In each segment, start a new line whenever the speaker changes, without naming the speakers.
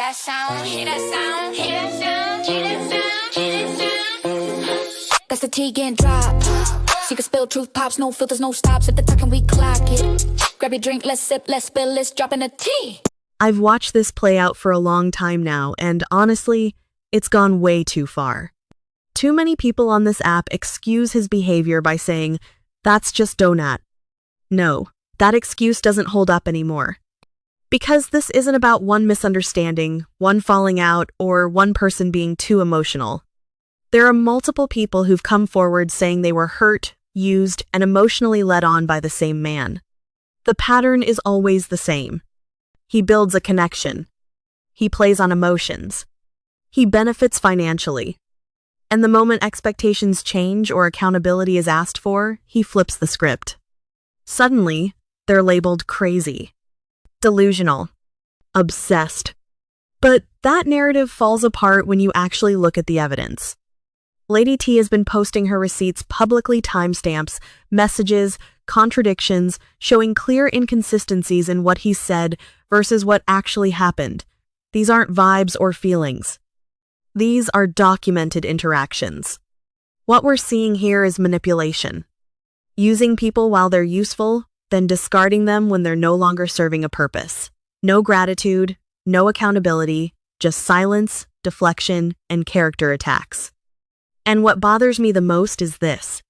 that sound, hear that sound, hear that sound, hear that sound, hear that sound. That's the tea getting dropped. Secret spill, truth pops, no filters, no stops. If the talking, we clock it. Grab your drink, let's sip, let's spill, let's drop in the tea.
I've watched this play out for a long time now, and honestly, it's gone way too far. Too many people on this app excuse his behavior by saying, "That's just donut." No, that excuse doesn't hold up anymore. Because this isn't about one misunderstanding, one falling out, or one person being too emotional. There are multiple people who've come forward saying they were hurt, used, and emotionally led on by the same man. The pattern is always the same. He builds a connection. He plays on emotions. He benefits financially. And the moment expectations change or accountability is asked for, he flips the script. Suddenly, they're labeled crazy, delusional, obsessed. But that narrative falls apart when you actually look at the evidence. Lady T has been posting her receipts publicly, timestamps, messages, contradictions, showing clear inconsistencies in what he said versus what actually happened. These aren't vibes or feelings. These are documented interactions. What we're seeing here is manipulation. Using people while they're useful, then discarding them when they're no longer serving a purpose. No gratitude, no accountability, just silence, deflection, and character attacks. And what bothers me the most is this.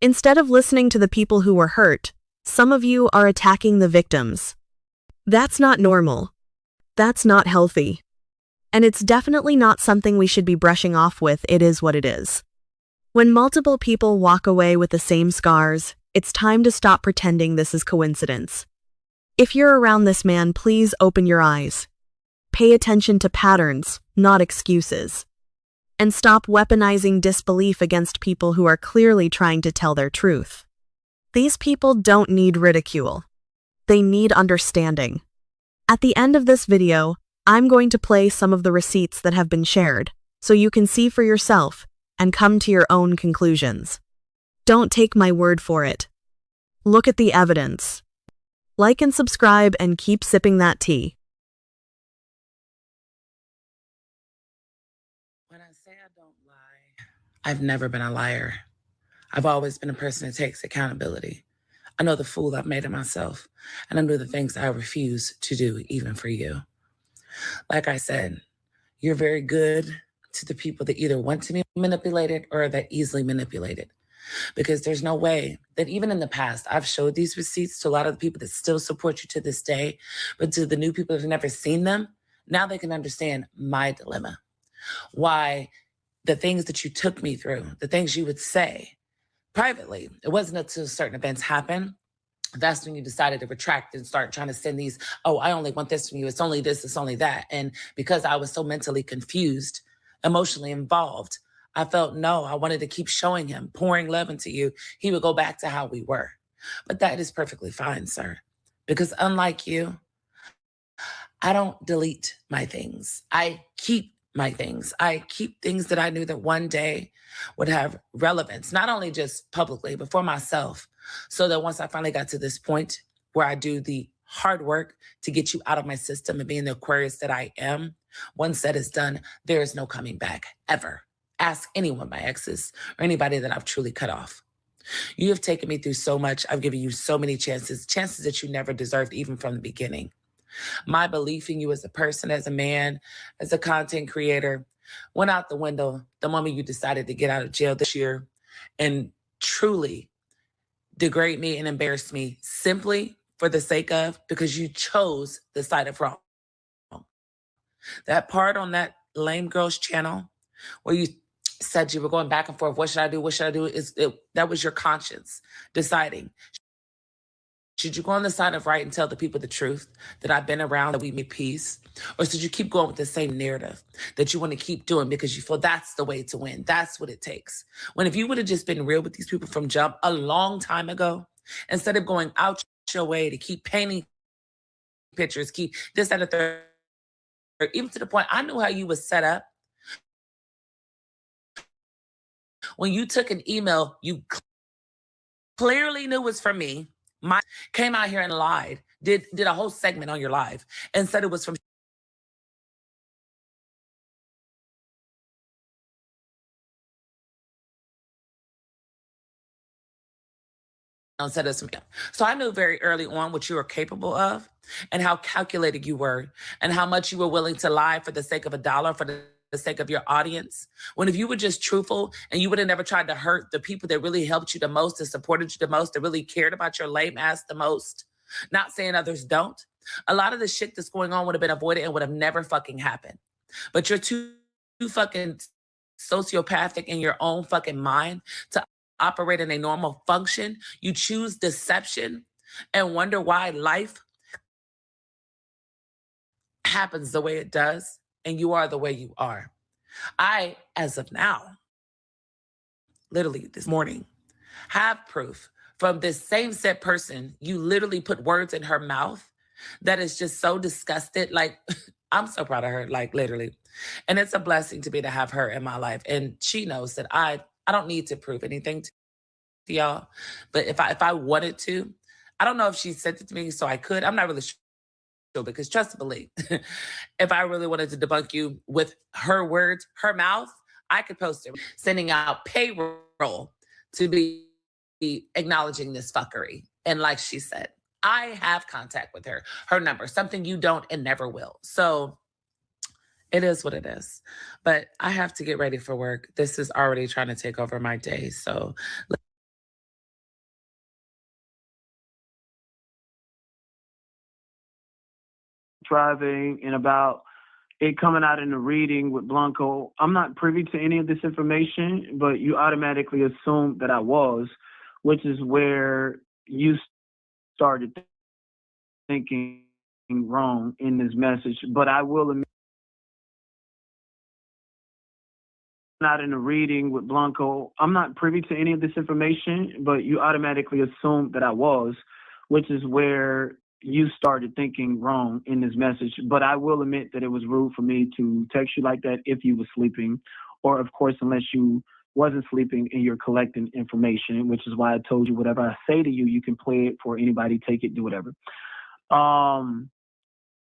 Instead of listening to the people who were hurt, some of you are attacking the victims. That's not normal. That's not healthy. And it's definitely not something we should be brushing off with. It is what it is. When multiple people walk away with the same scars, it's time to stop pretending this is coincidence. If you're around this man, please open your eyes. Pay attention to patterns, not excuses. And stop weaponizing disbelief against people who are clearly trying to tell their truth. These people don't need ridicule. They need understanding. At the end of this video, I'm going to play some of the receipts that have been shared, so you can see for yourself and come to your own conclusions. Don't take my word for it. Look at the evidence. Like and subscribe and keep sipping that tea.
When I say I don't lie, I've never been a liar. I've always been a person that takes accountability. I know the fool I've made of myself, and I know the things I refuse to do, even for you. Like I said, you're very good to the people that either want to be manipulated or that easily manipulated. Because there's no way that even in the past, I've showed these receipts to a lot of the people that still support you to this day, but to the new people that have never seen them, now they can understand my dilemma. Why the things that you took me through, the things you would say privately, it wasn't until certain events happen, that's when you decided to retract and start trying to send these, "Oh, I only want this from you. It's only this, it's only that." And because I was so mentally confused, emotionally involved, I felt no, I wanted to keep showing him, pouring love into you. He would go back to how we were. But that is perfectly fine, sir. Because unlike you, I don't delete my things. I keep my things. I keep things that I knew that one day would have relevance, not only just publicly, but for myself. So that once I finally got to this point where I do the hard work to get you out of my system and being the Aquarius that I am, once that is done, there is no coming back, ever. Ask anyone, my exes, or anybody that I've truly cut off. You have taken me through so much. I've given you so many chances that you never deserved, even from the beginning. My belief in you as a person, as a man, as a content creator, went out the window the moment you decided to get out of jail this year and truly degrade me and embarrass me simply for the sake of, because you chose the side of wrong. That part on that lame girl's channel where you said you were going back and forth, what should I do? What should I do? That was your conscience deciding. Should you go on the side of right and tell the people the truth, that I've been around, that we made peace? Or should you keep going with the same narrative that you want to keep doing because you feel that's the way to win? That's what it takes. When if you would have just been real with these people from jump a long time ago, instead of going out your way to keep painting pictures, keep this, that, and the third, even to the point, I knew how you was set up. When you took an email, you clearly knew it was from me. Came out here and lied, did a whole segment on your live and said it was from said this to me. So I knew very early on what you were capable of and how calculated you were and how much you were willing to lie for the sake of $1, for the sake of your audience. When if you were just truthful and you would have never tried to hurt the people that really helped you the most, that supported you the most, that really cared about your lame ass the most, not saying others don't, a lot of the shit that's going on would have been avoided and would have never fucking happened. But you're too fucking sociopathic in your own fucking mind to operate in a normal function. You choose deception and wonder why life happens the way it does and you are the way you are. I, as of now, literally this morning, have proof from this same said person. You literally put words in her mouth that is just so disgusted. Like, I'm so proud of her, like literally. And it's a blessing to be to have her in my life. And she knows that I don't need to prove anything to y'all. But if I wanted to, I don't know if she sent it to me so I could. I'm not really sure because trust and believe, if I really wanted to debunk you with her words, her mouth, I could post it, sending out payroll to be acknowledging this fuckery. And like she said, I have contact with her number, something you don't and never will. So it is what it is. But I have to get ready for work. This is already trying to take over my day. So
driving and about it coming out in the reading with Blanco. I'm not privy to any of this information, but you automatically assumed that I was, which is where you started thinking wrong in this message. But I will admit, not in the reading with Blanco. I'm not privy to any of this information, but you automatically assumed that I was, which is where you started thinking wrong in this message. But I will admit that it was rude for me to text you like that if you were sleeping, or of course, unless you wasn't sleeping and you're collecting information, which is why I told you whatever I say to you, you can play it for anybody, take it, do whatever.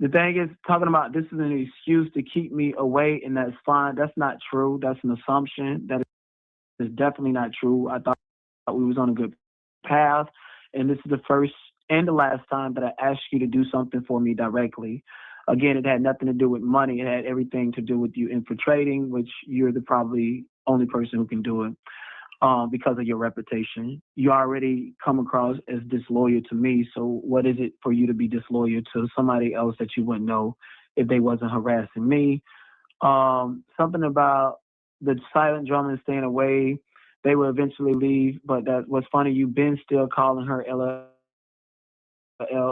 The thing is, talking about this is an excuse to keep me away, and that's fine. That's not true. That's an assumption. That is definitely not true. I thought we was on a good path, and this is the first and the last time that I asked you to do something for me directly. Again, it had nothing to do with money. It had everything to do with you infiltrating, which you're the probably only person who can do it because of your reputation. You already come across as disloyal to me, so what is it for you to be disloyal to somebody else that you wouldn't know if they wasn't harassing me? Something about the silent drummer staying away. They will eventually leave, but that was funny. You've been still calling her LL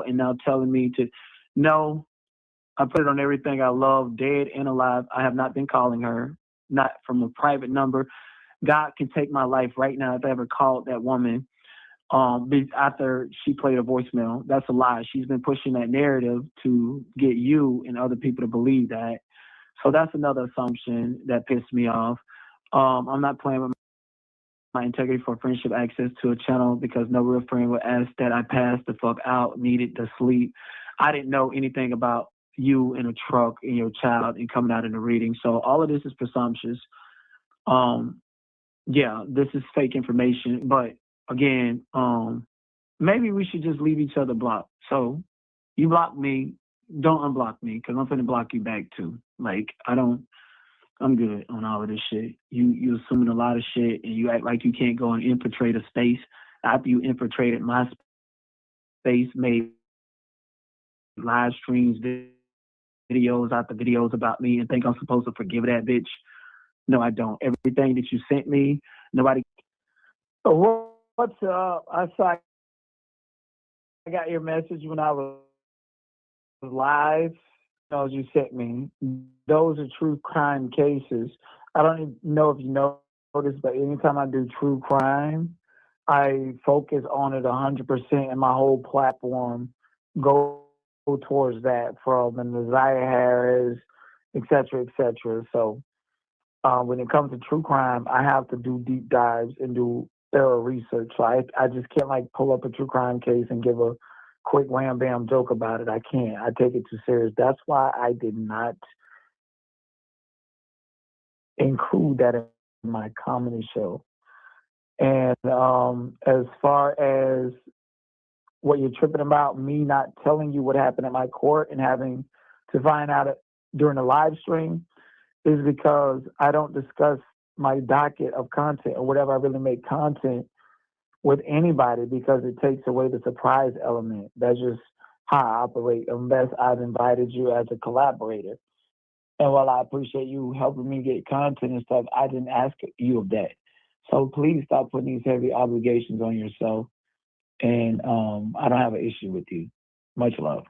and now telling me to no. I put it on everything I love, dead and alive. I have not been calling her, not from a private number. God can take my life right now if I ever called that woman after she played a voicemail. That's a lie. She's been pushing that narrative to get you and other people to believe that. So that's another assumption that pissed me off. I'm not playing with my integrity for friendship access to a channel because no real friend would ask that I pass the fuck out, needed to sleep. I didn't know anything about you in a truck and your child and coming out in the reading. So all of this is presumptuous. Yeah, this is fake information. But again, maybe we should just leave each other blocked. So you block me, don't unblock me because I'm finna block you back too. Like, I'm good on all of this shit. You assuming a lot of shit and you act like you can't go and infiltrate a space after you infiltrated my space, made live streams, videos after videos about me and think I'm supposed to forgive that bitch. No, I don't. Everything that you sent me, nobody. Oh, what's up? I got your message when I was live. Those you sent me. Those are true crime cases. I don't even know if you noticed, but anytime I do true crime, I focus on it 100%, and my whole platform go towards that, from Isaiah Harris, et cetera, et cetera. So when it comes to true crime, I have to do deep dives and do thorough research. So I just can't like pull up a true crime case and give a quick wham bam joke about it. I can't. I take it too serious. That's why I did not include that in my comedy show. And as far as what you're tripping about, me not telling you what happened at my court and having to find out during the live stream, is because I don't discuss my docket of content or whatever I really make content with anybody, because it takes away the surprise element. That's just how I operate, unless I've invited you as a collaborator. And while I appreciate you helping me get content and stuff, I didn't ask you of that. So please stop putting these heavy obligations on yourself. And I don't have an issue with you. Much love.